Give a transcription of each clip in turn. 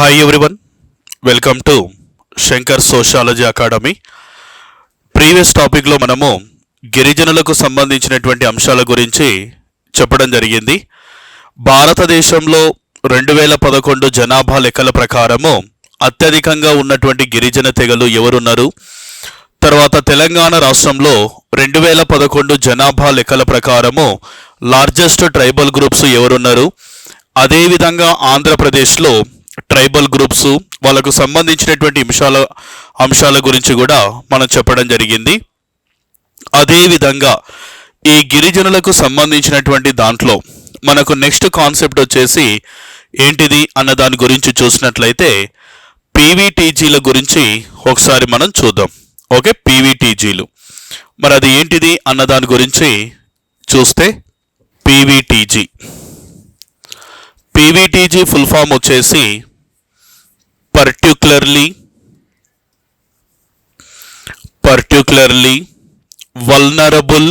Hi everyone, welcome to Shankar sociology academy. Previous టాపిక్లో మనము గిరిజనులకు సంబంధించినటువంటి అంశాల గురించి చెప్పడం జరిగింది. భారతదేశంలో 2011 జనాభా లెక్కల ప్రకారము అత్యధికంగా ఉన్నటువంటి గిరిజన తెగలు ఎవరున్నారు, తర్వాత తెలంగాణ రాష్ట్రంలో 2011 జనాభా లెక్కల ప్రకారము లార్జెస్ట్ ట్రైబల్ గ్రూప్స్ ఎవరున్నారు, అదేవిధంగా ఆంధ్రప్రదేశ్లో ట్రైబల్ గ్రూప్స్ వాళ్ళకు సంబంధించినటువంటి అంశాల గురించి కూడా మనం చెప్పడం జరిగింది. అదేవిధంగా ఈ గిరిజనులకు సంబంధించినటువంటి దాంట్లో మనకు నెక్స్ట్ కాన్సెప్ట్ వచ్చేసి ఏంటిది అన్న దాని గురించి చూసినట్లయితే పీవీటీజీల గురించి ఒకసారి మనం చూద్దాం. ఓకే, పీవీటీజీలు మరి అది ఏంటిది అన్న దాని గురించి చూస్తే పీవీటీజీ ఫుల్ ఫామ్ వచ్చేసి particularly vulnerable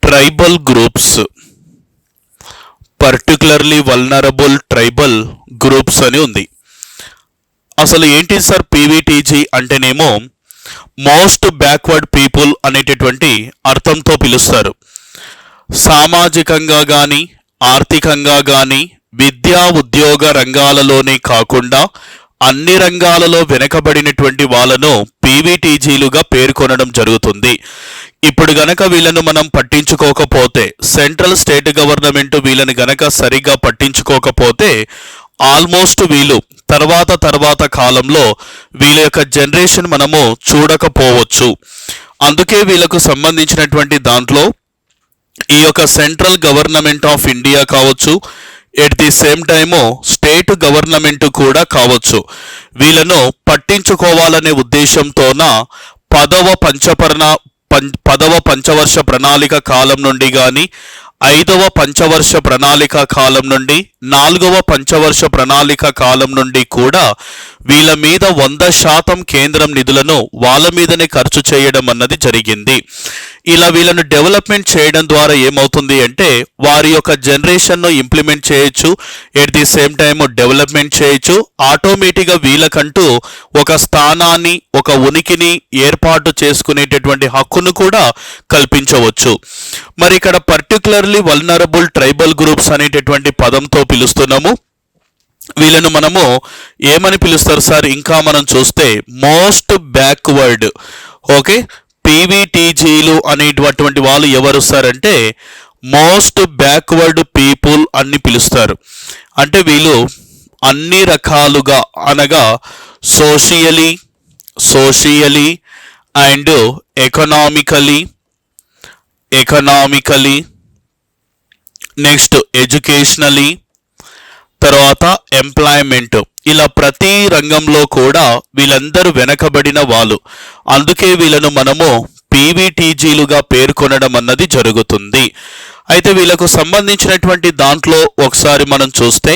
tribal groups, particularly vulnerable tribal groups అని ఉంది. అసలు ఏంటి సార్ పీవీటీజీ అంటేనేమో మోస్ట్ బ్యాక్వర్డ్ పీపుల్ అనేటటువంటి అర్థంతో పిలుస్తారు. సామాజికంగా కానీ ఆర్థికంగా కానీ విద్యా ఉద్యోగ రంగాలలోనే కాకుండా అన్ని రంగాలలో వెనుకబడినటువంటి వాళ్ళను పీవీటీజీలుగా పేర్కొనడం జరుగుతుంది. ఇప్పుడు గనక వీళ్ళను మనం పట్టించుకోకపోతే, సెంట్రల్ స్టేట్ గవర్నమెంట్ వీళ్ళని గనక సరిగ్గా పట్టించుకోకపోతే ఆల్మోస్ట్ వీళ్ళు తర్వాత కాలంలో వీళ్ళ యొక్క జనరేషన్ మనము చూడకపోవచ్చు. అందుకే వీళ్ళకు సంబంధించినటువంటి దాంట్లో ఈ యొక్క సెంట్రల్ గవర్నమెంట్ ఆఫ్ ఇండియా కావచ్చు, at the same time state government కూడా కావచ్చు, వీళ్ళను పట్టించుకోవాలనే ఉద్దేశంతోన పదవ పంచవర్ష ప్రణాళిక కాలం నుండి కానీ 5వ పంచవర్ష ప్రణాళిక కాలం నుండి 4వ పంచవర్ష ప్రణాళిక కాలం నుండి కూడా వీళ్ళ మీద 100% కేంద్రం నిధులను వాళ్ళ మీదనే ఖర్చు చేయడం అన్నది జరిగింది. ఇలా వీళ్ళను డెవలప్మెంట్ చేయడం ద్వారా ఏమవుతుంది అంటే వారి యొక్క జనరేషన్ను ఇంప్లిమెంట్ చేయొచ్చు, at the same time development చేయొచ్చు. ఆటోమేటిక్గా వీళ్ళకంటూ ఒక స్థానాన్ని, ఒక ఉనికిని ఏర్పాటు చేసుకునేటటువంటి హక్కును కూడా కల్పించవచ్చు. మరి ఇక్కడ పర్టిక్యులర్లీ వల్నరబుల్ ట్రైబల్ గ్రూప్స్ అనేటటువంటి పదంతో పిలుస్తున్నాము. వీళ్ళను మనము ఏమని పిలుస్తారు సార్? ఇంకా మనం చూస్తే మోస్ట్ బ్యాక్వర్డ్. ఓకే, పీవీటీజీలు అనేటటువంటి వాళ్ళు ఎవరు సార్ అంటే మోస్ట్ బ్యాక్వర్డ్ పీపుల్ అని పిలుస్తారు. అంటే వీళ్ళు అన్ని రకాలుగా అనగా సోషియలీ అండ్ ఎకనామికలీ, నెక్స్ట్ ఎడ్యుకేషనలీ, తర్వాత ఎంప్లాయ్మెంట్, ఇలా ప్రతి రంగంలో కూడా వీళ్ళందరూ వెనకబడిన వాళ్ళు. అందుకే వీళ్ళను మనము పీవీటీజీలుగా పేర్కొనడం అన్నది జరుగుతుంది. అయితే వీళ్ళకు సంబంధించినటువంటి దాంట్లో ఒకసారి మనం చూస్తే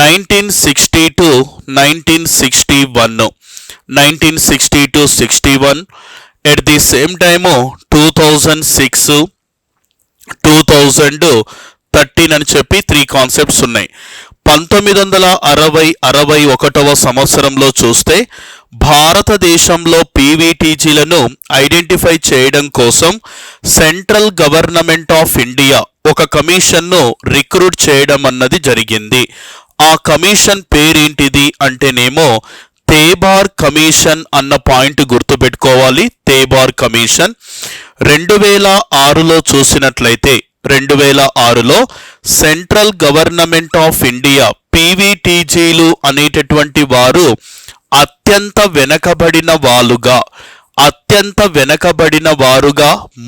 1960 to 61 at the same time 2006, 2013 అని చెప్పి 3 కాన్సెప్ట్స్ ఉన్నాయి. 1961వ సంవత్సరంలో చూస్తే భారతదేశంలో పీవీటీజీలను ఐడెంటిఫై చేయడం కోసం సెంట్రల్ గవర్నమెంట్ ఆఫ్ ఇండియా ఒక కమిషన్ను రిక్రూట్ చేయడం అన్నది జరిగింది. ఆ కమిషన్ పేరేంటిది అంటేనేమో తేబార్ కమిషన్ అన్న పాయింట్ గుర్తుపెట్టుకోవాలి. తేబార్ కమిషన్ 2006లో చూసినట్లయితే 2006లో సెంట్రల్ గవర్నమెంట్ ఆఫ్ ఇండియా పీవీటీజీలు అనేటటువంటి వారు అత్యంత వెనకబడిన వారుగా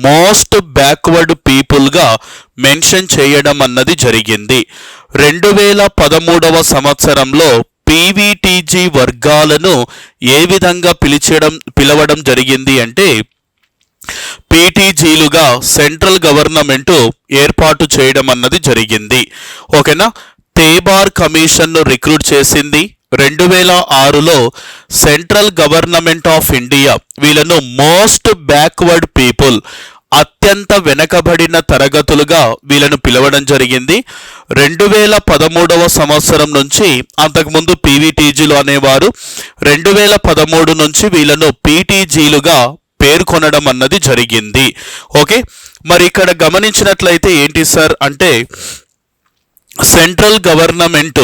మోస్ట్ బ్యాక్వర్డ్ పీపుల్గా మెన్షన్ చేయడం అన్నది జరిగింది. 2013వ సంవత్సరంలో పీవీటీజీ వర్గాలను ఏ విధంగా పిలవడం జరిగింది అంటే పీటీజీలుగా సెంట్రల్ గవర్నమెంట్ ఏర్పాటు చేయడం అన్నది జరిగింది. ఓకేనా, తేబార్ కమిషన్ను రిక్రూట్ చేసింది 2006లో సెంట్రల్ గవర్నమెంట్ ఆఫ్ ఇండియా. వీళ్ళను మోస్ట్ బ్యాక్వర్డ్ పీపుల్ అత్యంత వెనకబడిన తరగతులుగా వీళ్ళను పిలవడం జరిగింది. 2013వ సంవత్సరం నుంచి, అంతకుముందు పీవీటీజీలు అనేవారు, 2013 నుంచి వీళ్ళను పీటీజీలుగా పేర్కొనడం అన్నది జరిగింది. ఓకే, మరి ఇక్కడ గమనించినట్లయితే ఏంటి సార్ అంటే, సెంట్రల్ గవర్నమెంట్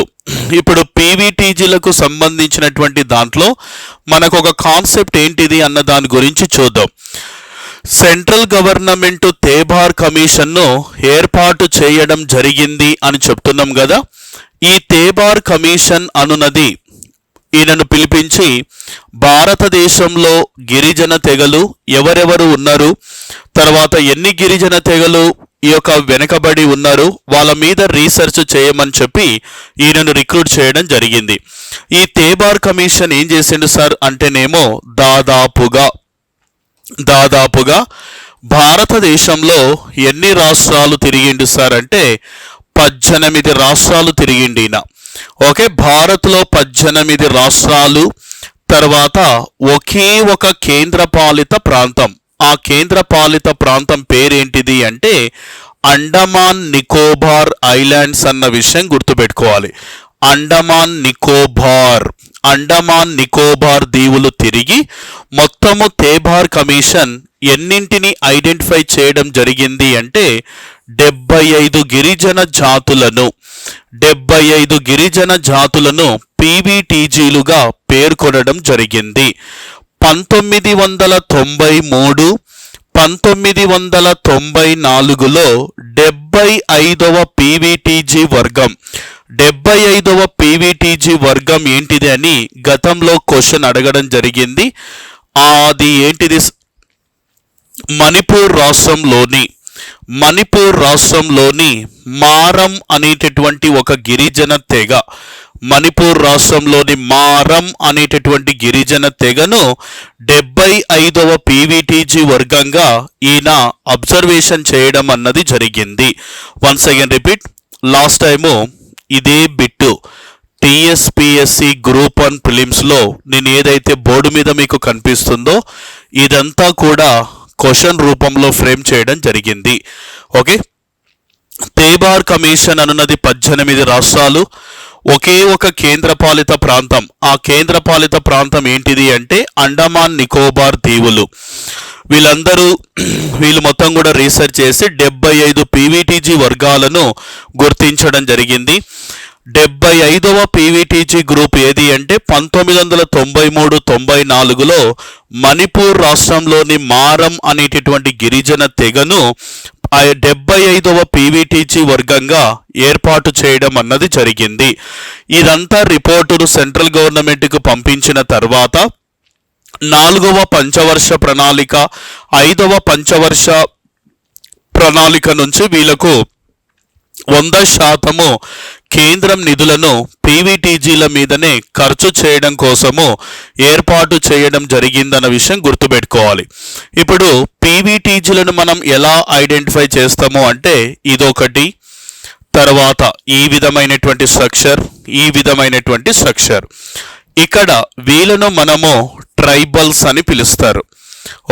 ఇప్పుడు పీవీటీజీలకు సంబంధించినటువంటి దాంట్లో మనకు ఒక కాన్సెప్ట్ ఏంటిది అన్న దాని గురించి చూద్దాం. సెంట్రల్ గవర్నమెంట్ తేబార్ కమిషన్ను ఏర్పాటు చేయడం జరిగింది అని చెప్తున్నాం కదా. ఈ తేబార్ కమిషన్ అనున్నది ఈయనను పిలిపించి భారతదేశంలో గిరిజన తెగలు ఎవరెవరు ఉన్నారు, తర్వాత ఎన్ని గిరిజన తెగలు ఈ యొక్క వెనకబడి ఉన్నారు, వాళ్ళ మీద రీసెర్చ్ చేయమని చెప్పి ఈయనను రిక్రూట్ చేయడం జరిగింది. ఈ తేబార్ కమిషన్ ఏం చేసిండు సార్ అంటేనేమో దాదాపుగా భారతదేశంలో ఎన్ని రాష్ట్రాలు తిరిగిండు సార్ అంటే 18 రాష్ట్రాలు తిరిగిండు ఈయన. ఓకే, భారత్లో 18 రాష్ట్రాలు, తర్వాత ఒకే ఒక కేంద్రపాలిత ప్రాంతం. ఆ కేంద్రపాలిత ప్రాంతం పేరేంటిది అంటే అండమాన్ నికోబార్ ఐలాండ్స్ అన్న విషయం గుర్తుపెట్టుకోవాలి. అండమాన్ నికోబార్ దీవులు తిరిగి మొత్తము తేబార్ కమిషన్ ఎన్నింటిని ఐడెంటిఫై చేయడం జరిగింది అంటే 75 గిరిజన జాతులను పీవీటీజీలుగా పేర్కొనడం జరిగింది. 1993, 1994లో 75వ పీవీటీజీ వర్గం 75వ పీవీటీజీ వర్గం ఏంటిది అని గతంలో క్వశ్చన్ అడగడం జరిగింది. అది ఏంటిది? మణిపూర్ రాష్ట్రంలోని మారం అనేటటువంటి ఒక గిరిజన తెగ, మణిపూర్ రాష్ట్రంలోని మారం అనేటటువంటి గిరిజన తెగను 75వ పీవీటీజీ వర్గంగా ఈయన అబ్జర్వేషన్ చేయడం అన్నది జరిగింది. Once again repeat, last time ఇదే బిట్టు టీఎస్పీఎస్సి గ్రూప్ 1 ప్రిలిమ్స్లో నేను ఏదైతే బోర్డు మీద మీకు కనిపిస్తుందో ఇదంతా కూడా క్వశ్చన్ రూపంలో ఫ్రేమ్ చేయడం జరిగింది. ఓకే, తేబార్ కమిషన్ అనున్నది 18 రాష్ట్రాలు, ఒకే ఒక కేంద్రపాలిత ప్రాంతం. ఆ కేంద్రపాలిత ప్రాంతం ఏంటిది అంటే అండమాన్ నికోబార్ దీవులు. వీళ్ళు మొత్తం కూడా రీసెర్చ్ చేసి 75 పీవీటీజీ వర్గాలను గుర్తించడం జరిగింది. 75వ పీవీటీజీ గ్రూప్ ఏది అంటే 1993-94లో మణిపూర్ రాష్ట్రంలోని మారం అనేటటువంటి గిరిజన తెగను 75వ పీవీటీజీ వర్గంగా ఏర్పాటు చేయడం అన్నది జరిగింది. ఇదంతా రిపోర్టును సెంట్రల్ గవర్నమెంట్కు పంపించిన తర్వాత 4వ పంచవర్ష ప్రణాళిక, 5వ పంచవర్ష ప్రణాళిక నుంచి వీళ్ళకు 100% కేంద్రం నిధులను పీవీటీజీల మీదనే ఖర్చు చేయడం కోసము ఏర్పాటు చేయడం జరిగిందన్న విషయం గుర్తుపెట్టుకోవాలి. ఇప్పుడు పీవీటీజీలను మనం ఎలా ఐడెంటిఫై చేస్తాము అంటే ఇదొకటి, తర్వాత ఈ విధమైనటువంటి స్ట్రక్చర్. ఇక్కడ వీళ్ళను మనము ట్రైబల్స్ అని పిలుస్తారు.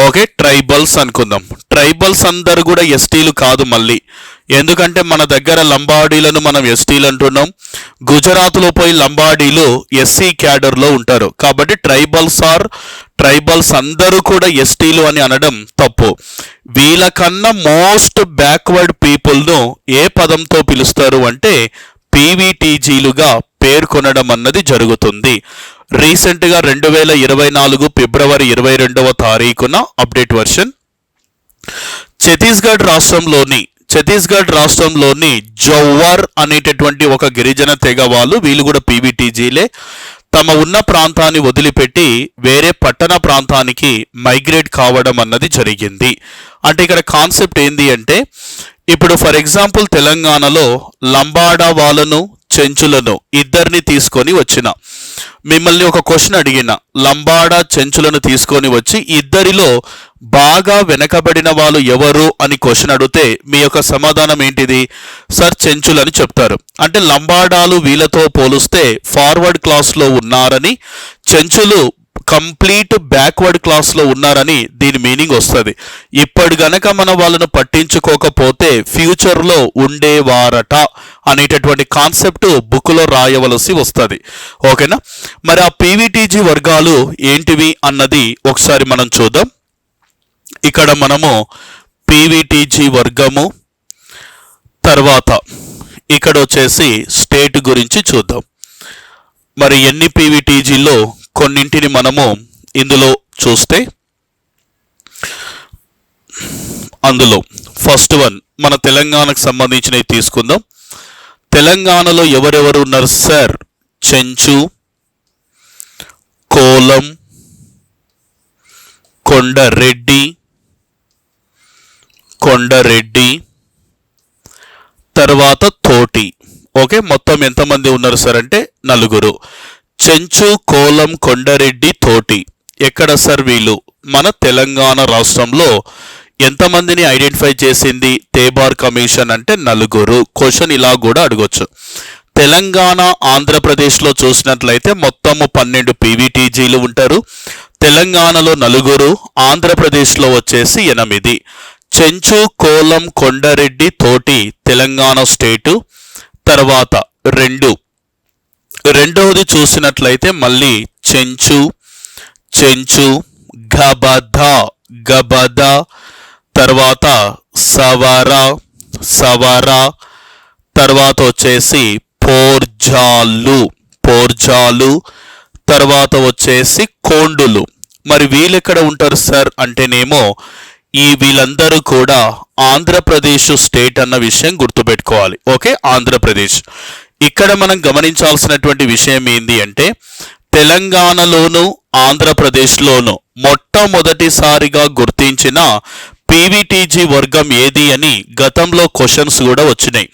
ఓకే, ట్రైబల్స్ అనుకుందాం. ట్రైబల్స్ అందరు కూడా ఎస్టీలు కాదు మళ్ళీ, ఎందుకంటే మన దగ్గర లంబాడీలను మనం ఎస్టీలు అంటున్నాం. గుజరాత్లో పోయి లంబాడీలు ఎస్సీ క్యాడర్లో ఉంటారు. కాబట్టి ట్రైబల్స్ అందరూ కూడా ఎస్టీలు అని అనడం తప్పు. వీళ్ళకన్నా మోస్ట్ బ్యాక్వర్డ్ పీపుల్ను ఏ పదంతో పిలుస్తారు అంటే పీవీటీజీలుగా పేర్కొనడం అన్నది జరుగుతుంది. రీసెంట్గా 2024 ఫిబ్రవరి 22వ తారీఖున అప్డేట్ వర్షన్ ఛత్తీస్గఢ్ రాష్ట్రంలోని జౌవర్ అనేటటువంటి ఒక గిరిజన తెగ వీళ్ళు కూడా పీవీటీజీలే. తమ ఉన్న ప్రాంతాన్ని వదిలిపెట్టి వేరే పట్టణ ప్రాంతానికి మైగ్రేట్ కావడం అన్నది జరిగింది. అంటే ఇక్కడ కాన్సెప్ట్ ఏంది అంటే, ఇప్పుడు ఫర్ ఎగ్జాంపుల్ తెలంగాణలో లంబాడా వాళ్ళను, చెంచులను ఇద్దరిని తీసుకొని వచ్చిన, మిమ్మల్ని ఒక క్వశ్చన్ అడిగిన, లంబాడా చెంచులను తీసుకొని వచ్చి ఇద్దరిలో బాగా వెనకబడిన వాళ్ళు ఎవరు అని క్వశ్చన్ అడిగితే మీ యొక్క సమాధానం ఏంటిది? సార్ చెంచులని చెప్తారు. అంటే లంబాడాలు వీళ్ళతో పోలిస్తే ఫార్వర్డ్ క్లాస్లో ఉన్నారని, చెంచులు కంప్లీట్ బ్యాక్వర్డ్ క్లాస్లో ఉన్నారని దీని మీనింగ్ వస్తుంది. ఇప్పుడు గనక మనం వాళ్ళను పట్టించుకోకపోతే ఫ్యూచర్లో ఉండేవారట అనేటటువంటి కాన్సెప్ట్ బుక్లో రాయవలసి వస్తుంది. ఓకేనా? మరి ఆ పీవీటీజీ వర్గాలు ఏంటివి అన్నది ఒకసారి మనం చూద్దాం. ఇక్కడ మనము పీవీటీజీ వర్గము, తర్వాత ఇక్కడ వచ్చేసి స్టేట్ గురించి చూద్దాం. మరి ఎన్ని పీవీటీజీలో కొన్నింటిని మనము ఇందులో చూస్తే, అందులో ఫస్ట్ వన్ మన తెలంగాణకు సంబంధించినవి తీసుకుందాం. తెలంగాణలో ఎవరెవరు ఉన్నారు సార్? చెంచు, కోలం, కొండరెడ్డి, తర్వాత తోటి. ఓకే, మొత్తం ఎంతమంది ఉన్నారు సార్ అంటే 4. చెంచు, కోలం, కొండరెడ్డి, తోటి. ఎక్కడ సార్ వీళ్ళు? మన తెలంగాణ రాష్ట్రంలో. ఎంతమందిని ఐడెంటిఫై చేసింది తేబార్ కమిషన్ అంటే 4. క్వశ్చన్ ఇలా కూడా అడగొచ్చు. తెలంగాణ ఆంధ్రప్రదేశ్లో చూసినట్లయితే మొత్తము 12 పీవీటీజీలు ఉంటారు. తెలంగాణలో 4, ఆంధ్రప్రదేశ్లో వచ్చేసి 8. చెంచు, కోలం, కొండరెడ్డి, తోటి తెలంగాణ స్టేటు. తర్వాత రెండవది చూసినట్లయితే మళ్ళీ చెంచు, గబద, తర్వాత సవర, తర్వాత వచ్చేసి పోర్జాలు, తర్వాత వచ్చేసి కోండులు. మరి వీళ్ళెక్కడ ఉంటారు సార్ అంటేనేమో వీళ్ళందరూ కూడా ఆంధ్రప్రదేశ్ స్టేట్ అన్న విషయం గుర్తుపెట్టుకోవాలి. ఓకే, ఆంధ్రప్రదేశ్. ఇక్కడ మనం గమనించాల్సినటువంటి విషయం ఏంటి అంటే తెలంగాణలోను ఆంధ్రప్రదేశ్లోను మొట్టమొదటిసారిగా గుర్తించిన పీవీటీజీ వర్గం ఏది అని గతంలో క్వశ్చన్స్ కూడా వచ్చినాయి.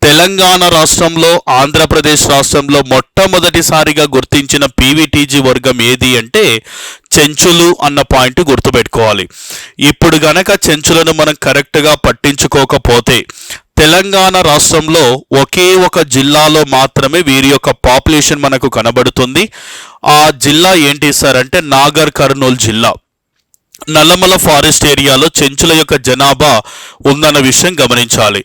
తెలంగాణ రాష్ట్రంలో ఆంధ్రప్రదేశ్ రాష్ట్రంలో మొట్టమొదటిసారిగా గుర్తించిన పీవీటీజీ వర్గం ఏది అంటే చెంచులు అన్న పాయింట్ గుర్తుపెట్టుకోవాలి. ఇప్పుడు గనక చెంచులను మనం కరెక్ట్గా పట్టించుకోకపోతే తెలంగాణ రాష్ట్రంలో ఒకే ఒక జిల్లాలో మాత్రమే వీరి యొక్క పాపులేషన్ మనకు కనబడుతుంది. ఆ జిల్లా ఏంటి సార్ అంటే నాగర్ కర్నూలు జిల్లా. నల్లమల ఫారెస్ట్ ఏరియాలో చెంచుల యొక్క జనాభా ఉందన్న విషయం గమనించాలి.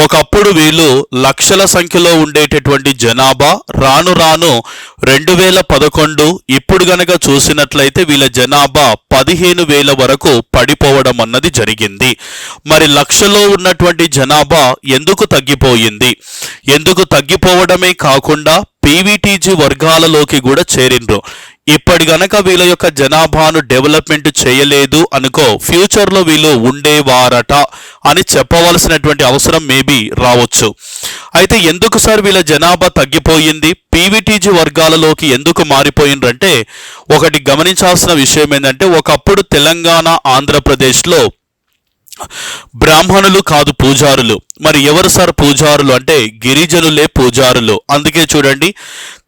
ఒకప్పుడు వీళ్ళు లక్షల సంఖ్యలో ఉండేటటువంటి జనాభా రాను 2011 ఇప్పుడు గనక చూసినట్లయితే వీళ్ళ జనాభా 15,000 వరకు పడిపోవడం అన్నది జరిగింది. మరి లక్షలో ఉన్నటువంటి జనాభా ఎందుకు తగ్గిపోయింది? ఎందుకు తగ్గిపోవడమే కాకుండా పీవీటీజీ వర్గాలలోకి కూడా చేరిండ్రు. ఇప్పటి గనక వీళ్ళ యొక్క జనాభాను డెవలప్మెంట్ చేయలేదు అనుకో ఫ్యూచర్లో వీళ్ళు ఉండేవారట అని చెప్పవలసినటువంటి అవసరం మేబీ రావచ్చు. అయితే ఎందుకు సార్ వీళ్ళ జనాభా తగ్గిపోయింది, పీవీటీజీ వర్గాలలోకి ఎందుకు మారిపోయిండ్రంటే ఒకటి గమనించాల్సిన విషయం ఏంటంటే ఒకప్పుడు తెలంగాణ ఆంధ్రప్రదేశ్లో బ్రాహ్మణులు కాదు పూజారులు. మరి ఎవరు సార్ పూజారులు అంటే గిరిజనులే పూజారులు. అందుకే చూడండి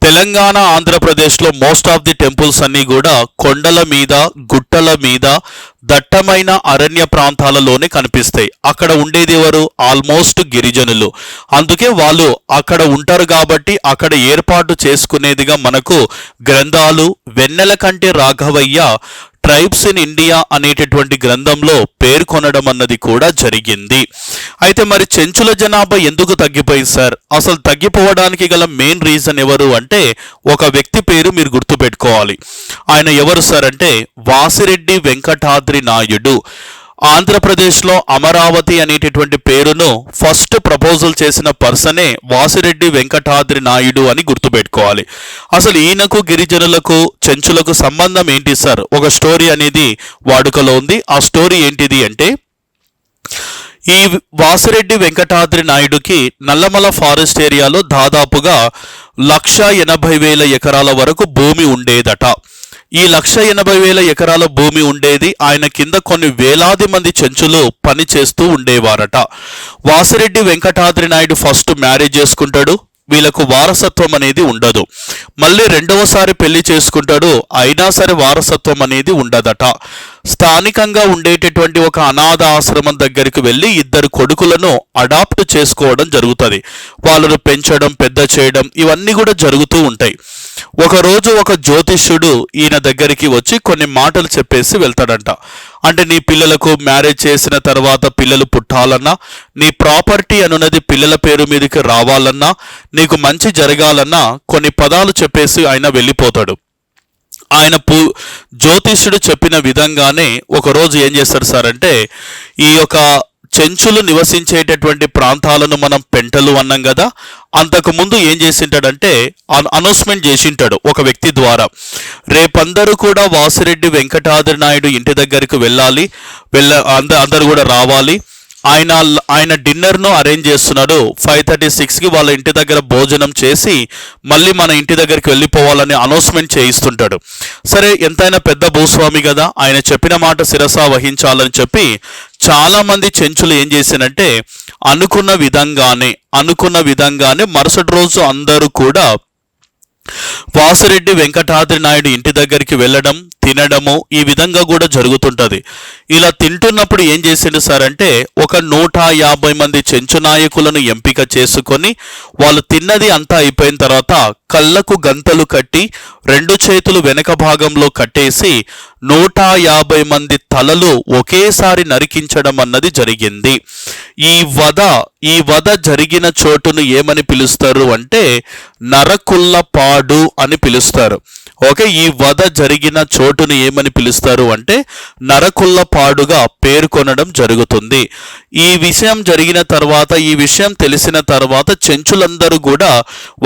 తెలంగాణ ఆంధ్రప్రదేశ్లో మోస్ట్ ఆఫ్ ది టెంపుల్స్ అన్నీ కూడా కొండల మీద, గుట్టల మీద, దట్టమైన అరణ్య ప్రాంతాలలోనే కనిపిస్తాయి. అక్కడ ఉండేది ఎవరు? ఆల్మోస్ట్ గిరిజనులు. అందుకే వాళ్ళు అక్కడ ఉంటారు కాబట్టి అక్కడ ఏర్పాటు చేసుకునేదిగా మనకు గ్రంథాలు వెన్నెల కంటి రాఘవయ్య ట్రైబ్స్ ఇన్ ఇండియా అనేటటువంటి గ్రంథంలో పేర్కొనడం అన్నది కూడా జరిగింది. అయితే మరి చెంచుల జనాభా ఎందుకు తగ్గిపోయింది సార్? అసలు తగ్గిపోవడానికి గల మెయిన్ రీజన్ ఎవరు అంటే ఒక వ్యక్తి పేరు మీరు గుర్తుపెట్టుకోవాలి. ఆయన ఎవరు సార్ అంటే వాసిరెడ్డి వెంకటాద్రి నాయుడు. ఆంధ్రప్రదేశ్లో అమరావతి అనేటటువంటి పేరును ఫస్ట్ ప్రపోజల్ చేసిన పర్సనే వాసిరెడ్డి వెంకటాద్రి నాయుడు అని గుర్తుపెట్టుకోవాలి. అసలు ఈయనకు గిరిజనులకు చెంచులకు సంబంధం ఏంటి సార్? ఒక స్టోరీ అనేది వాడుకలో ఉంది. ఆ స్టోరీ ఏంటిది అంటే ఈ వాసిరెడ్డి వెంకటాద్రి నాయుడుకి నల్లమల ఫారెస్ట్ ఏరియాలో దాదాపుగా 1,80,000 ఎకరాల వరకు భూమి ఉండేదట. ఈ 1,80,000 ఎకరాల భూమి ఉండేది. ఆయన కింద కొన్ని వేలాది మంది చెంచులు పని చేస్తూ ఉండేవారట. వాసిరెడ్డి వెంకటాద్రి నాయుడు ఫస్ట్ మ్యారేజ్ చేసుకుంటాడు. వీళ్ళకు వారసత్వం అనేది ఉండదు. మళ్ళీ రెండవసారి పెళ్లి చేసుకుంటాడు. అయినా సరే వారసత్వం అనేది ఉండదట. స్థానికంగా ఉండేటటువంటి ఒక అనాథ ఆశ్రమం దగ్గరికి వెళ్ళి 2 కొడుకులను అడాప్ట్ చేసుకోవడం జరుగుతుంది. వాళ్ళను పెంచడం, పెద్ద చేయడం ఇవన్నీ కూడా జరుగుతూ ఉంటాయి. ఒకరోజు ఒక జ్యోతిష్యుడు ఈయన దగ్గరికి వచ్చి కొన్ని మాటలు చెప్పేసి వెళ్తాడంట. అంటే నీ పిల్లలకు మ్యారేజ్ చేసిన తర్వాత పిల్లలు పుట్టాలన్నా, నీ ప్రాపర్టీ అనున్నది పిల్లల పేరు మీదకి రావాలన్నా, నీకు మంచి జరగాలన్నా కొన్ని పదాలు చెప్పేసి ఆయన వెళ్ళిపోతాడు. ఆయన జ్యోతిష్యుడు చెప్పిన విధంగానే ఒకరోజు ఏం చేస్తాడు సార్ అంటే, ఈ యొక్క చెంచులు నివసించేటటువంటి ప్రాంతాలను మనం పెంటలు అన్నాం కదా, అంతకుముందు ఏం చేసింటాడంటే అనౌన్స్మెంట్ చేసింటాడు ఒక వ్యక్తి ద్వారా, రేపందరూ కూడా వాసిరెడ్డి వెంకటాద్రి నాయుడు ఇంటి దగ్గరికి వెళ్ళాలి, అందరూ కూడా రావాలి. ఆయన డిన్నర్ను అరేంజ్ చేస్తున్నాడు. 5:36కి వాళ్ళ ఇంటి దగ్గర భోజనం చేసి మళ్ళీ మన ఇంటి దగ్గరికి వెళ్ళిపోవాలని అనౌన్స్మెంట్ చేయిస్తుంటాడు. సరే, ఎంతైనా పెద్ద భూస్వామి కదా, ఆయన చెప్పిన మాట శిరసా వహించాలని చెప్పి చాలామంది చెంచులు ఏం చేశారంటే అనుకున్న విధంగానే మరుసటి రోజు అందరూ కూడా వాసిరెడ్డి వెంకటాద్రి నాయుడు ఇంటి దగ్గరికి వెళ్ళడం, తినడము ఈ విధంగా కూడా జరుగుతుంటుంది. ఇలా తింటున్నప్పుడు ఏం చేసిండు సార్ అంటే, ఒక 150 మంది చెంచు నాయకులను ఎంపిక చేసుకొని వాళ్ళు తిన్నది అంతా అయిపోయిన తర్వాత కళ్ళకు గంతలు కట్టి 2 చేతులు వెనక భాగంలో కట్టేసి 150 మంది తలలు ఒకేసారి నరికించడం అన్నది జరిగింది. ఈ వధ జరిగిన చోటును ఏమని పిలుస్తారు అంటే నరకుల్లపాడు అని పిలుస్తారు. ఓకే, ఈ వధ జరిగిన చోటును ఏమని పిలుస్తారు అంటే నరకుల్లపాడుగా పేర్కొనడం జరుగుతుంది. ఈ విషయం జరిగిన తర్వాత, ఈ విషయం తెలిసిన తర్వాత చెంచులందరూ కూడా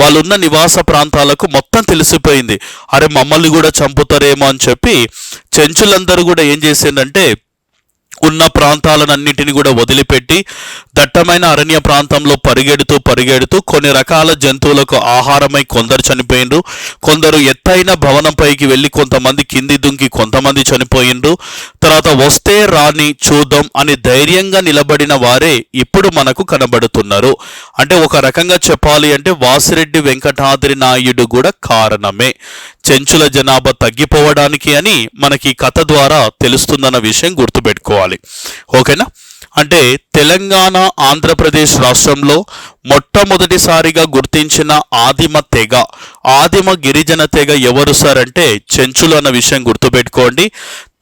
వాళ్ళున్న నివాస ప్రాంతాలకు మొత్తం తెలిసిపోయింది. అరే, మమ్మల్ని కూడా చంపుతారేమో అని చెప్పి చెంచులందరూ కూడా ఏం చేసిందంటే ఉన్న ప్రాంతాలన్నింటినీ కూడా వదిలిపెట్టి దట్టమైన అరణ్య ప్రాంతంలో పరిగెడుతూ కొన్ని రకాల జంతువులకు ఆహారమై కొందరు చనిపోయిండ్రు, కొందరు ఎత్తైన భవనంపైకి వెళ్ళి కొంతమంది కింది దుంకి కొంతమంది చనిపోయిండ్రు. తర్వాత వస్తే రాని చూద్దాం అని ధైర్యంగా నిలబడిన వారే ఇప్పుడు మనకు కనబడుతున్నారు. అంటే ఒక రకంగా చెప్పాలి అంటే వాసిరెడ్డి వెంకటాద్రి నాయుడు కూడా కారణమే చెంచుల జనాభా తగ్గిపోవడానికి అని మనకి ఈ కథ ద్వారా తెలుస్తుందన్న విషయం గుర్తుపెట్టుకోవాలి. ఓకేనా? అంటే తెలంగాణ ఆంధ్రప్రదేశ్ రాష్ట్రంలో మొట్టమొదటిసారిగా గుర్తించిన ఆదిమ గిరిజన తెగ ఎవరు సార్ అంటే చెంచులు అన్న విషయం గుర్తుపెట్టుకోండి.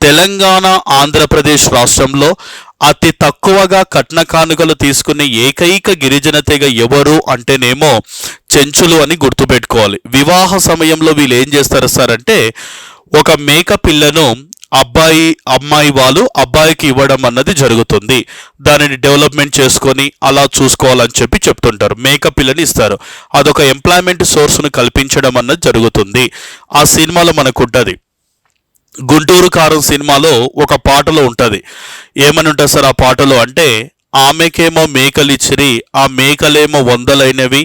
తెలంగాణ ఆంధ్రప్రదేశ్ రాష్ట్రంలో అతి తక్కువగా కట్న కానుకలు తీసుకునే ఏకైక గిరిజన తెగ ఎవరు అంటేనేమో చెంచులు అని గుర్తుపెట్టుకోవాలి. వివాహ సమయంలో వీళ్ళు ఏం చేస్తారు సార్ అంటే ఒక మేక పిల్లను అమ్మాయి వాళ్ళు అబ్బాయికి ఇవ్వడం అన్నది జరుగుతుంది. దానిని డెవలప్మెంట్ చేసుకొని అలా చూసుకోవాలని చెప్పి చెప్తుంటారు. మేక పిల్లని ఇస్తారు. అదొక ఎంప్లాయ్మెంట్ సోర్స్ను కల్పించడం అన్నది జరుగుతుంది. ఆ సినిమాలో మనకు ఉంటుంది. గుంటూరు కారం సినిమాలో ఒక పాటలో ఉంటుంది. ఏమని ఉంటుంది సార్ ఆ పాటలో అంటే, ఆమెకేమో మేకలిచ్చిరి, ఆ మేకలేమో వందలైనవి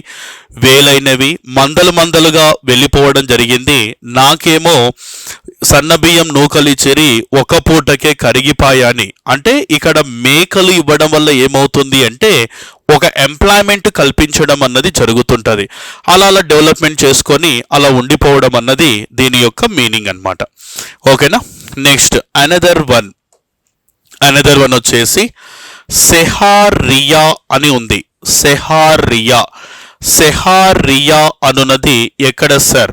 వేలైనవి మందలుగా వెళ్ళిపోవడం జరిగింది, నాకేమో సన్నబియ్యం నూకలిచ్చిరి ఒక పూటకే కరిగిపాయని. అంటే ఇక్కడ మేకలు ఇవ్వడం వల్ల ఏమవుతుంది అంటే ఒక ఎంప్లాయ్మెంట్ కల్పించడం అన్నది జరుగుతుంటుంది. అలా డెవలప్మెంట్ చేసుకొని అలా ఉండిపోవడం అన్నది దీని యొక్క మీనింగ్ అన్నమాట. ఓకేనా? నెక్స్ట్ అనదర్ వన్ వచ్చేసి సెహారియా అని ఉంది. సెహారియా అనున్నది ఎక్కడ సార్?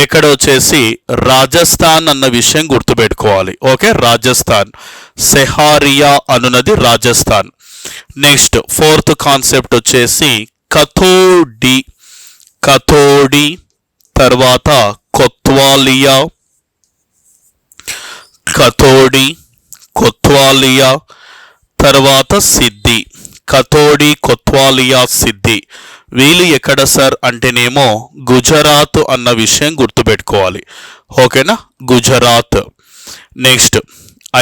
ఎక్కడ వచ్చేసి రాజస్థాన్ అన్న విషయం గుర్తుపెట్టుకోవాలి. ఓకే, రాజస్థాన్. సెహారియా అనున్నది రాజస్థాన్. నెక్స్ట్ 4th కాన్సెప్ట్ వచ్చేసి కథోడి, తర్వాత కొత్వాలియా, తర్వాత సిద్ధి. కొత్వాలియా, సిద్ధి వీళ్ళు ఎక్కడ సార్ అంటేనేమో గుజరాత్ అన్న విషయం గుర్తుపెట్టుకోవాలి. ఓకేనా? గుజరాత్. నెక్స్ట్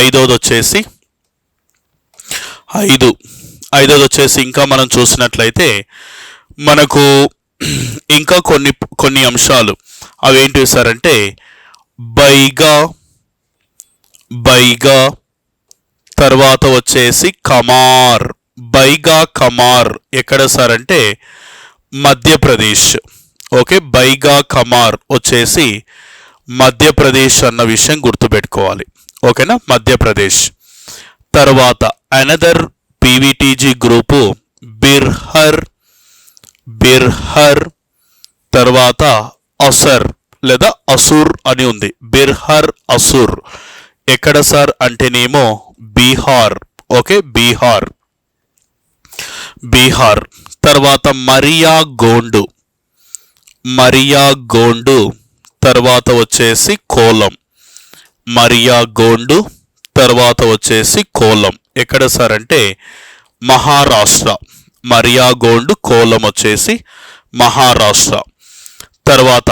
ఐదోది వచ్చేసి ఇంకా మనం చూసినట్లయితే మనకు ఇంకా కొన్ని అంశాలు అవేంటివి సార్ అంటే బైగా, తర్వాత వచ్చేసి కమార్. కమార్ ఎక్కడ సార్ అంటే మధ్యప్రదేశ్. ఓకే, కమార్ వచ్చేసి మధ్యప్రదేశ్ అన్న విషయం గుర్తుపెట్టుకోవాలి. ఓకేనా? మధ్యప్రదేశ్. తర్వాత అనదర్ పీవీటీజీ గ్రూపు బిర్హర్, తర్వాత అసర్ లేదా అసుర్ అని ఉంది. బిర్హర్ అసుర్ ఎక్కడ సార్ అంటేనేమో బీహార్. ఓకే, బీహార్. బీహార్. తర్వాత మరియా గోండు. మరియా గోండు తర్వాత వచ్చేసి కోలం. మరియా గోండు తర్వాత వచ్చేసి కోలం ఎక్కడ సార్ అంటే మహారాష్ట్ర. మరియా గోండు కోలం వచ్చేసి మహారాష్ట్ర. తర్వాత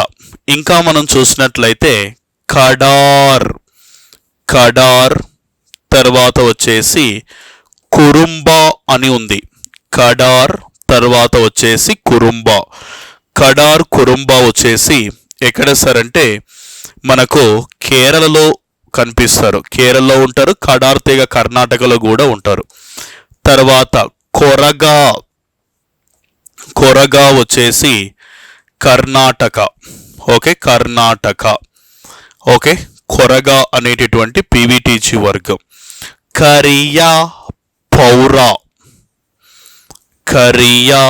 ఇంకా మనం చూసినట్లయితే కడార్. కడార్ తర్వాత వచ్చేసి కురుంబా అని ఉంది. కడార్ తర్వాత వచ్చేసి కురుంబా. కడార్ కురుంబా వచ్చేసి ఎక్కడ సార్ అంటే మనకు కేరళలో కనిపిస్తారు. కేరళలో ఉంటారు. కడార్ తెగ కర్ణాటకలో కూడా ఉంటారు. తర్వాత కొరగా. కొరగా వచ్చేసి కర్ణాటక. ఓకే, కర్ణాటక. ఓకే, కొరగా అనేటటువంటి పీవీటీజీ వర్గం. కరియా పౌరా. కరియా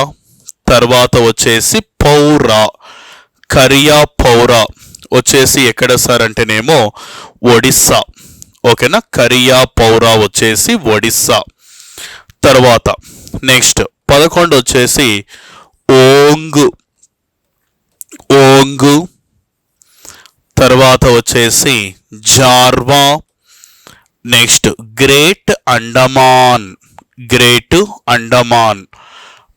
తర్వాత వచ్చేసి పౌరా. కరియా పౌరా వచ్చేసి ఎక్కడ సార్ అంటేనేమో ఒడిస్సా. ఓకేనా, కరియా పౌరా వచ్చేసి ఒడిస్సా. తర్వాత నెక్స్ట్ 11 వచ్చేసి ఓంగు. ఓంగు తర్వాత వచ్చేసి Jarawa. Next great Andaman. Great Andaman.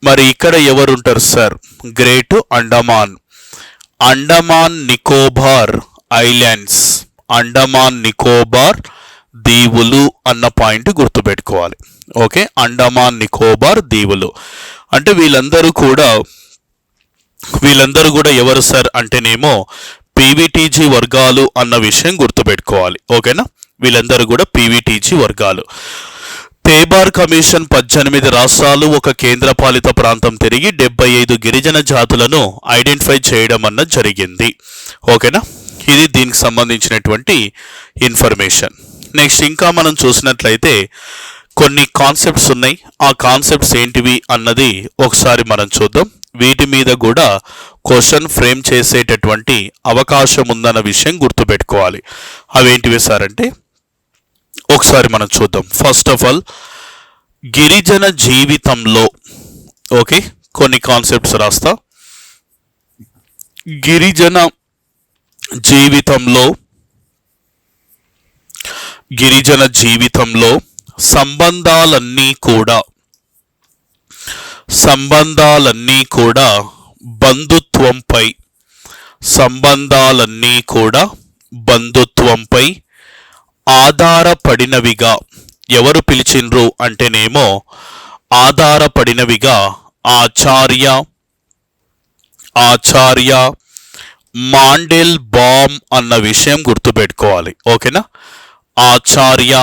మరి ఇక్కడ ఎవరు ఉంటారు sir? Great Andaman. Andaman Nicobar islands. Andaman Nicobar దీవులు అన్న పాయింట్ గుర్తుపెట్టుకోవాలి. ఓకే, అండమాన్ నికోబార్ దీవులు అంటే వీళ్ళందరూ కూడా ఎవరు సార్ అంటేనేమో పీవీటీజీ వర్గాలు అన్న విషయం గుర్తుపెట్టుకోవాలి. ఓకేనా, వీళ్ళందరూ కూడా పీవీటీజీ వర్గాలు. తేబార్ కమిషన్ 18 రాష్ట్రాలు ఒక కేంద్రపాలిత ప్రాంతం తిరిగి 75 గిరిజన జాతులను ఐడెంటిఫై చేయడం అన్నది జరిగింది. ఓకేనా, ఇది దీనికి సంబంధించినటువంటి ఇన్ఫర్మేషన్. నెక్స్ట్ ఇంకా మనం చూసినట్లయితే కొన్ని కాన్సెప్ట్స్ ఉన్నాయి. ఆ కాన్సెప్ట్స్ ఏంటివి అన్నది ఒకసారి మనం చూద్దాం. వీటి మీద కూడా క్వశ్చన్ ఫ్రేమ్ చేసేటటువంటి అవకాశం ఉందన్న విషయం గుర్తుపెట్టుకోవాలి. అవేంటివి సార్ అంటే ఒకసారి మనం చూద్దాం. ఫస్ట్ ఆఫ్ ఆల్ గిరిజన జీవితంలో ఓకే కొన్ని కాన్సెప్ట్స్ రాస్తా. గిరిజన జీవితంలో సంబంధాలన్నీ కూడా బంధుత్వంపై ఆధారపడినవిగా ఎవరు పిలిచిండ్రు అంటేనేమో ఆధారపడినవిగా ఆచార్య మాండెల్ బామ్ అన్న విషయం గుర్తుపెట్టుకోవాలి. ఓకేనా, ఆచార్య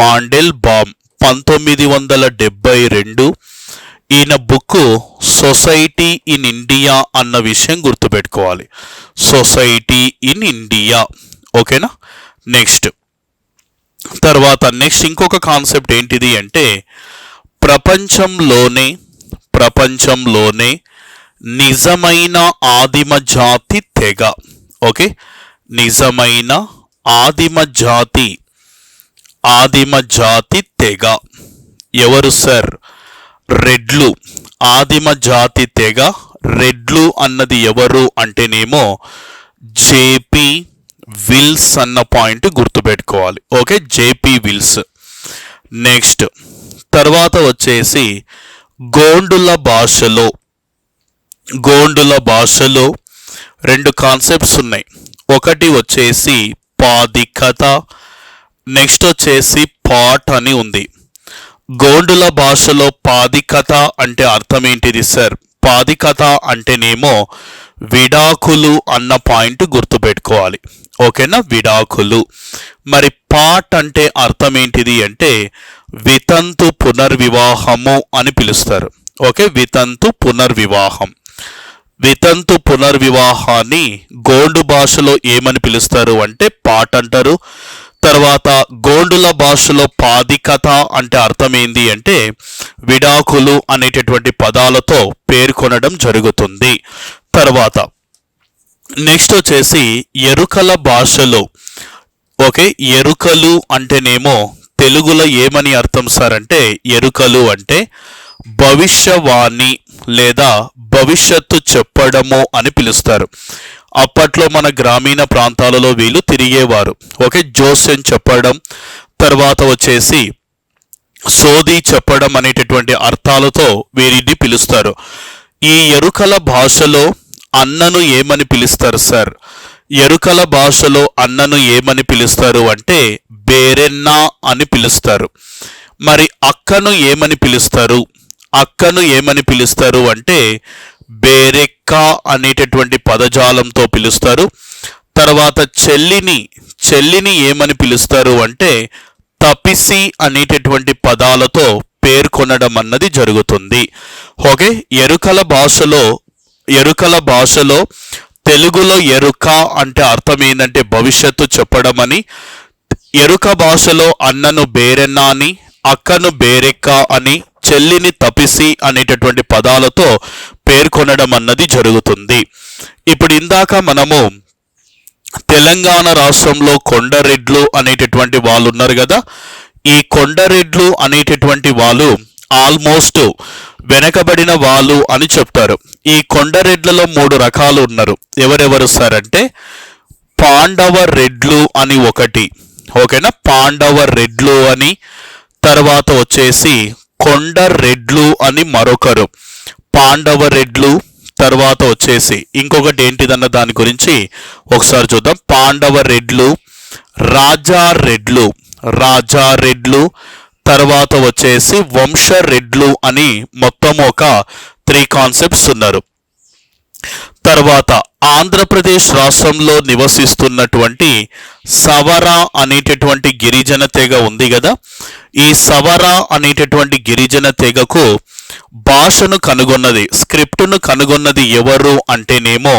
మాండెల్ బామ్ 1972 ఈయన బుక్ సొసైటీ ఇన్ ఇండియా అన్న విషయం గుర్తుపెట్టుకోవాలి. Society in India. ఓకేనా, నెక్స్ట్ ఇంకొక కాన్సెప్ట్ ఏంటిది అంటే ప్రపంచంలోనే నిజమైన ఆదిమ జాతి తెగ. ఓకే, నిజమైన ఆదిమ జాతి తెగ ఎవరు సార్? రెడ్లు. ఆదిమ జాతి తెగ రెడ్లు అన్నది ఎవరు అంటేనేమో జేపీ విల్స్ అన్న పాయింట్ గుర్తుపెట్టుకోవాలి. Okay, JP Wills. నెక్స్ట్ తర్వాత వచ్చేసి గోండుల భాషలో 2 కాన్సెప్ట్స్ ఉన్నాయి. ఒకటి వచ్చేసి పాదికత, నెక్స్ట్ వచ్చేసి పాట్ అని ఉంది. గోండుల భాషలో పాదికత అంటే అర్థం ఏంటిది సార్? పాదికత అంటేనేమో విడాకులు అన్న పాయింట్ గుర్తుపెట్టుకోవాలి. ఓకేనా, విడాకులు. మరి పాట్ అంటే అర్థం ఏంటిది అంటే వితంతు పునర్వివాహము అని పిలుస్తారు. ఓకే, వితంతు పునర్వివాహాన్ని గోండు భాషలో ఏమని పిలుస్తారు అంటే పాట్ అంటారు. తర్వాత గోండుల భాషలో పాదికత అంటే అర్థం ఏంది అంటే విడాకులు అనేటటువంటి పదాలతో పేర్కొనడం జరుగుతుంది. తర్వాత నెక్స్ట్ వచ్చేసి ఎరుకల భాషలో, ఓకే, ఎరుకలు అంటేనేమో తెలుగులో ఏమని అర్థం సార్ అంటే, ఎరుకలు అంటే భవిష్యవాణి లేదా భవిష్యత్తు చెప్పడము అని పిలుస్తారు. అప్పట్లో మన గ్రామీణ ప్రాంతాలలో వీళ్ళు తిరిగేవారు. ఓకే, జోస్యం చెప్పడం, తర్వాత వచ్చేసి సోది చెప్పడం అనేటటువంటి అర్థాలతో వీరిని పిలుస్తారు. ఈ ఎరుకల భాషలో అన్నను ఏమని పిలుస్తారు సార్? ఎరుకల భాషలో అన్నను ఏమని పిలుస్తారు అంటే బేరెన్నా అని పిలుస్తారు. మరి అక్కను ఏమని పిలుస్తారు? అక్కను ఏమని పిలుస్తారు అంటే బేరెక్క అనేటటువంటి పదజాలంతో పిలుస్తారు. తర్వాత చెల్లిని ఏమని పిలుస్తారు అంటే తపిసి అనేటటువంటి పదాలతో పేర్కొనడం అన్నది జరుగుతుంది. ఓకే, ఎరుకల భాషలో తెలుగులో ఎరుక అంటే అర్థం ఏంటంటే భవిష్యత్తు చెప్పడం అని, ఎరుక భాషలో అన్నను బేరెన్నా అని, అక్కను బేరెక్క అని, చెల్లిని తపిసి అనేటటువంటి పదాలతో పేర్కొనడం అన్నది జరుగుతుంది. ఇప్పుడు ఇందాక మనము తెలంగాణ రాష్ట్రంలో కొండరెడ్లు అనేటటువంటి వాళ్ళు ఉన్నారు కదా, ఈ కొండరెడ్లు అనేటటువంటి వాళ్ళు ఆల్మోస్ట్ వెనకబడిన వాళ్ళు అని చెప్తారు. ఈ కొండరెడ్లలో 3 రకాలు ఉన్నారు. ఎవరెవరు సార్ అంటే పాండవ రెడ్లు అని ఒకటి, ఓకేనా, పాండవ రెడ్లు అని, తర్వాత వచ్చేసి కొండ రెడ్లు అని మరొకరు, పాండవ రెడ్లు, తర్వాత వచ్చేసి ఇంకొకటి ఏంటిదన్న దాని గురించి ఒకసారి చూద్దాం. పాండవ రెడ్లు, రాజా రెడ్లు, తర్వాత వచ్చేసి వంశ రెడ్లు అని మొత్తం ఒక 3 కాన్సెప్ట్స్ ఉన్నారు. తర్వాత ఆంధ్రప్రదేశ్ రాష్ట్రంలో నివసిస్తున్నటువంటి సవర అనేటటువంటి గిరిజన తెగ ఉంది కదా, ఈ సవర అనేటటువంటి గిరిజన తెగకు భాషను కనుగొన్నది, స్క్రిప్టును కనుగొన్నది ఎవరు అంటేనేమో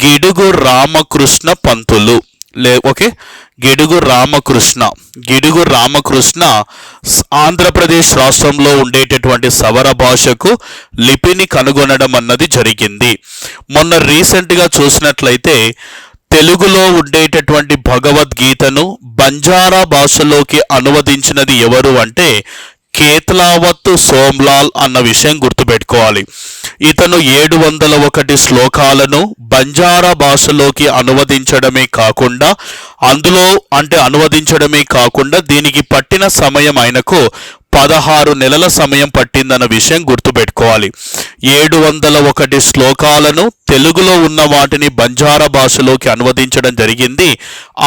గిడుగు రామకృష్ణ పంతులు. ఓకే, గిడుగు రామకృష్ణ ఆంధ్రప్రదేశ్ రాష్ట్రంలో ఉండేటటువంటి సవర భాషకు లిపిని కనుగొనడం అన్నది జరిగింది. మొన్న రీసెంట్గా చూసినట్లయితే తెలుగులో ఉండేటటువంటి భగవద్గీతను బంజారా భాషలోకి అనువదించినది ఎవరు అంటే కేత్లావత్ సోమ్లాల్ అన్న విషయం గుర్తుపెట్టుకోవాలి. ఇతను 701 శ్లోకాలను బంజారా భాషలోకి అనువదించడమే కాకుండా దీనికి పట్టిన సమయం ఆయనకు 16 నెలల సమయం పట్టిందన్న విషయం గుర్తుపెట్టుకోవాలి. 701 శ్లోకాలను తెలుగులో ఉన్న వాటిని బంజారా భాషలోకి అనువదించడం జరిగింది.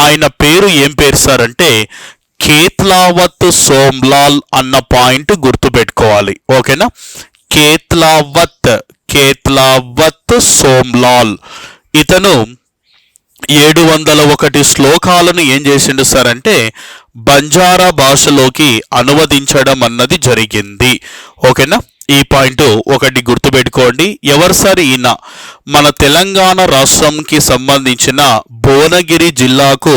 ఆయన పేరు ఏం పేరు సార్ అంటే కేత్లావత్ సోమ్లాల్ అన్న పాయింట్ గుర్తుపెట్టుకోవాలి. ఓకేనా, కేత్లావత్ సోమ్లాల్. ఇతను 701 శ్లోకాలను ఏం చేసిండు సార్ అంటే బంజారా భాషలోకి అనువదించడం అన్నది జరిగింది. ఓకేనా, ఈ పాయింట్ ఒకటి గుర్తుపెట్టుకోండి. ఎవరు సార్ ఈయన? మన తెలంగాణ రాష్ట్రంకి సంబంధించిన భువనగిరి జిల్లాకు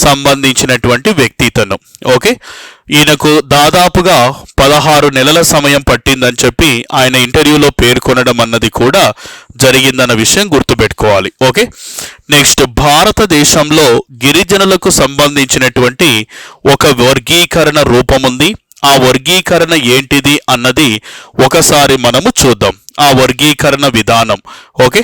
సంబంధించినటువంటి వ్యక్తి ఇతను. ఓకే, ఈయనకు దాదాపుగా 16 నెలల సమయం పట్టిందని చెప్పి ఆయన ఇంటర్వ్యూలో పేర్కొనడం అన్నది కూడా జరిగిందన్న విషయం గుర్తుపెట్టుకోవాలి. ఓకే, నెక్స్ట్ భారతదేశంలో గిరిజనులకు సంబంధించినటువంటి ఒక వర్గీకరణ రూపం ఉంది. ఆ వర్గీకరణ ఏంటిది అన్నది ఒకసారి మనము చూద్దాం, ఆ వర్గీకరణ విధానం. ఓకే,